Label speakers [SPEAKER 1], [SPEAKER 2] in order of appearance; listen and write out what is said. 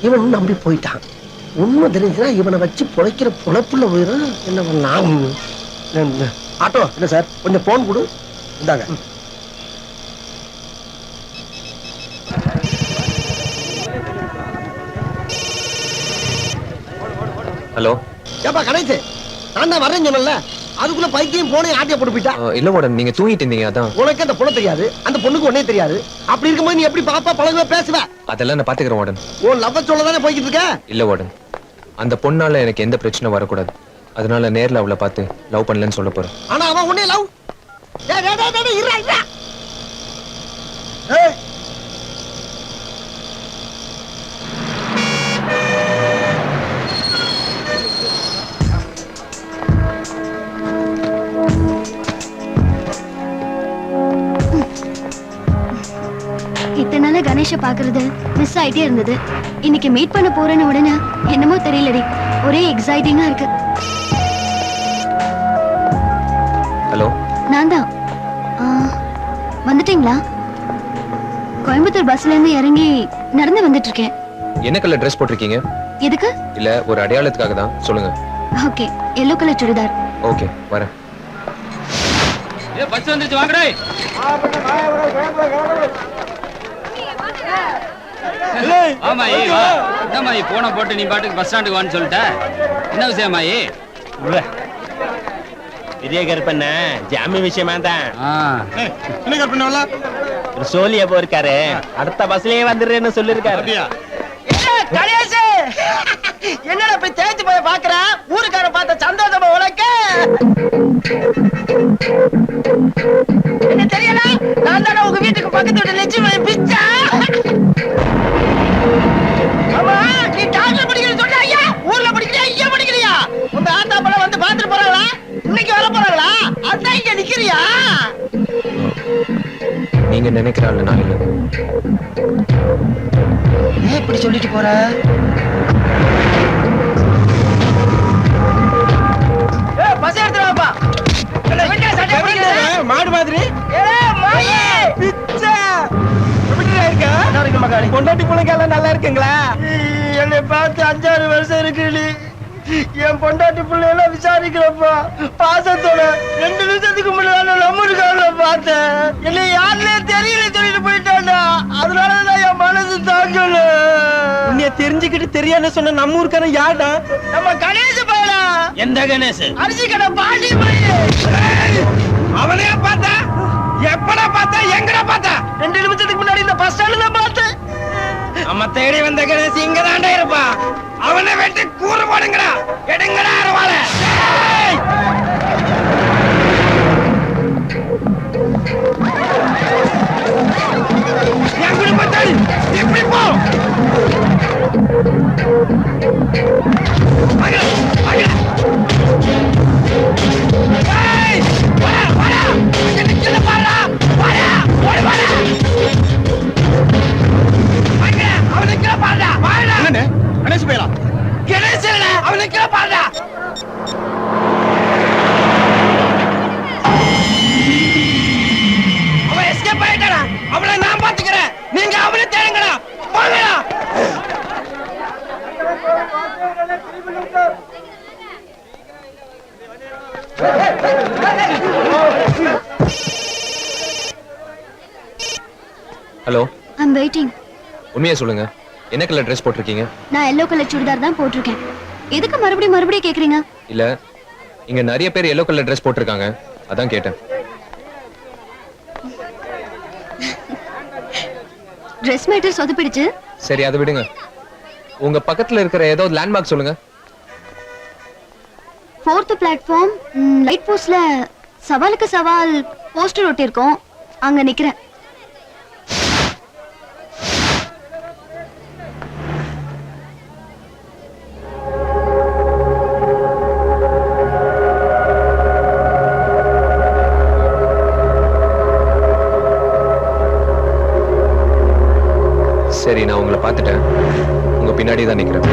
[SPEAKER 1] இவன் நம்பி போயிட்டான். உண்மை தெரிஞ்சுன்னா இவனை வச்சு பொழைக்கிற பொழப்புல போயிடும். என்ன பண்ணலாம்? ஆட்டோ என்ன சார், கொஞ்சம் போன் கொடு. இந்தாங்க.
[SPEAKER 2] ஹலோ.
[SPEAKER 1] ஏப்பா கணேஷ், நான் தான் வரேன்னு சொன்னல, அதுக்குள்ள பைக்கையும் போனையும் ஆட்டிய போட்டு போயிட்டா.
[SPEAKER 2] இல்ல மேடம், நீங்க தூங்கிட்டு இருந்தீங்க. அதான்.
[SPEAKER 1] உனக்கு அந்த பொண்ணு தெரியாது, அந்த பொண்ணுக்கு ஒன்னே தெரியாது. அப்படி இருக்கும்போது நீ எப்படி பாப்பா பழகுவ பேசுவ?
[SPEAKER 2] அதெல்லாம் நான் பாத்துக்கிறேன் வார்டன்.
[SPEAKER 1] உன் லவ் சொல்ல தானே போய்கிட்டு இருக்க. இல்ல
[SPEAKER 2] வார்டன், அந்த பொண்ணால எனக்கு எந்த பிரச்சனை வரக்கூடாது. அதனால நேர்ல அவளை பார்த்து லவ் பண்ணலன்னு சொல்ல போறேன்.
[SPEAKER 1] ஆனா அவன் உன்னே லவ்.
[SPEAKER 3] இத்தனால கணேஷ பாக்குறது மிஸ் ஆயிட்டே இருந்தது. இன்னைக்கு மீட் பண்ண போறேன்னு உடனே என்னமோ தெரியலடி, ஒரே எக்ஸைட்டிங்கா இருக்கு.
[SPEAKER 2] ஹலோ.
[SPEAKER 3] நான் தான். வந்துட்டீங்களா? கோயம்புத்தூர் பஸ்ல இருந்து இறங்கி நடந்து வந்துட்டு இருக்கேன்.
[SPEAKER 2] என்ன கலர் ட்ரெஸ் போட்டிருக்கீங்க?
[SPEAKER 3] எதுக்கு?
[SPEAKER 2] இல்ல ஒரு அடையாளத்துக்காக தான். சொல்லுங்க.
[SPEAKER 3] Okay, yellow colour churidar.
[SPEAKER 2] Okay, வரேன்.
[SPEAKER 4] பஸ் வந்துருச்சு, வாங்கடா. ஆமாயி வா. என்னம்மாயி போன போட்டு நீ பாட்டுக்கு பஸ் ஸ்டாண்டுக்கு வான்னு சொல்லிட்ட? என்ன விஷயமாயி?
[SPEAKER 5] பெரிய கருப்பண்ண ஜாமி விஷயமா தான்.
[SPEAKER 1] என்ன கற்பனை?
[SPEAKER 5] ஒரு சோழியா போயிருக்காரு, அடுத்த பஸ்லயே வந்துடுறேன்னு சொல்லிருக்காரு.
[SPEAKER 1] என்னடா போய் தேய்ச்சி போய் பாக்குற? ஊருக்கார பார்த்த சந்தோஷமா உனக்கு என்ன தெரியல? நான் தானே உங்க வீட்டுக்கு பக்கத்து வீட்டு லட்சுமி பிச்சா. ஆமா, நீ டாக்டர் படிக்கிறேன்னு சொன்ன. ஐயா ஊர்ல படிக்கிறியா, ஐயா படிக்கிறியா? உங்க ஆத்தா படம் வந்து பாத்துட்டு போறாங்களா? இன்னைக்கு வர போறாங்களா? அதான் இங்க நிக்கிறியா?
[SPEAKER 2] நீங்க நினைக்கிறாள் நான் இல்ல.
[SPEAKER 1] ஏன் இப்படி சொல்லிட்டு போற? பஸ் எடுத்துறாப்பா. மாடு மாதிரி
[SPEAKER 5] பொண்டாட்டி பிள்ளைங்க எல்லாம் நல்லா இருக்குங்களா?
[SPEAKER 1] என்னை பார்த்து 5-6 வருஷம் இருக்கு. என் பொண்டாட்டி பிள்ளை எல்லாம் விசாரிக்கிறப்பா பாசத்தோட 2 நிமிஷத்துக்கு முன்னாடி நம்மளுக்காக பார்த்தேன். என்னை யாருன்னே தெரியல சொல்லிட்டு போயிட்டாண்டா. அதனாலதான் என் மனசு தாங்கல.
[SPEAKER 5] உன்னைய தெரிஞ்சுக்கிட்டு தெரியாத சொன்ன நம்ம ஊருக்காரன் யாருடா?
[SPEAKER 1] நம்ம கணேச பையனா.
[SPEAKER 5] எந்த கணேஷ்?
[SPEAKER 1] அரிசி கடை பாண்டி பையன்.
[SPEAKER 5] அவனையா பார்த்தா? எப்படா பார்த்தா? எங்கடா பார்த்தா?
[SPEAKER 1] 2 நிமிஷத்துக்கு முன்னாடி இந்த பஸ் ஸ்டாண்ட்ல பார்த்தேன்.
[SPEAKER 5] நம்ம தேடி வந்த கணேஷ் இங்க தாண்டா இருப்பா. அவனை வெட்டி கூறு போடுங்கடா. எடுங்கடா அரவால. என் குடும்பத்தாடி இப்படி போ.
[SPEAKER 1] கணேஷ் பையனா?
[SPEAKER 5] கணேஷ் அவனுக்கு பாருடா. அவன் எஸ்கேப் ஆயிட்டானா? அவனை நான் பாத்துக்கிறேன், நீங்க அவனை தேடுங்கடா. போங்கடா.
[SPEAKER 2] ஹலோ.
[SPEAKER 3] I'm waiting.
[SPEAKER 2] உண்மையா சொல்லுங்க, என்ன கலர் ட்ரெஸ் போட்டிருக்கீங்க?
[SPEAKER 3] நான் yellow கலர் சுடிதார் தான் போட்டிருக்கேன். எதுக்கு மறுபடியும் கேக்குறீங்க?
[SPEAKER 2] இல்ல, இங்க நிறைய பேர் yellow கலர் ட்ரெஸ் போட்டிருக்காங்க, அதான் கேட்டேன்.
[SPEAKER 3] ட்ரெஸ் மேட்டர் சொதப்பிடுச்சு.
[SPEAKER 2] சரி, அதை விடுங்க. உங்க பக்கத்துல இருக்கிற ஏதோ லேண்ட்மார்க் சொல்லுங்க.
[SPEAKER 3] 4th பிளாட்ஃபார்ம் லைட் போஸ்ட்ல சவாலுக்கு சவால் போஸ்டர் ஒட்டி இருக்கோம். அங்க நிக்கிறேன்.
[SPEAKER 2] சரி, நான் உங்களை பார்த்துட்டேன். உங்க பின்னாடி தான் நிக்கிறேன்.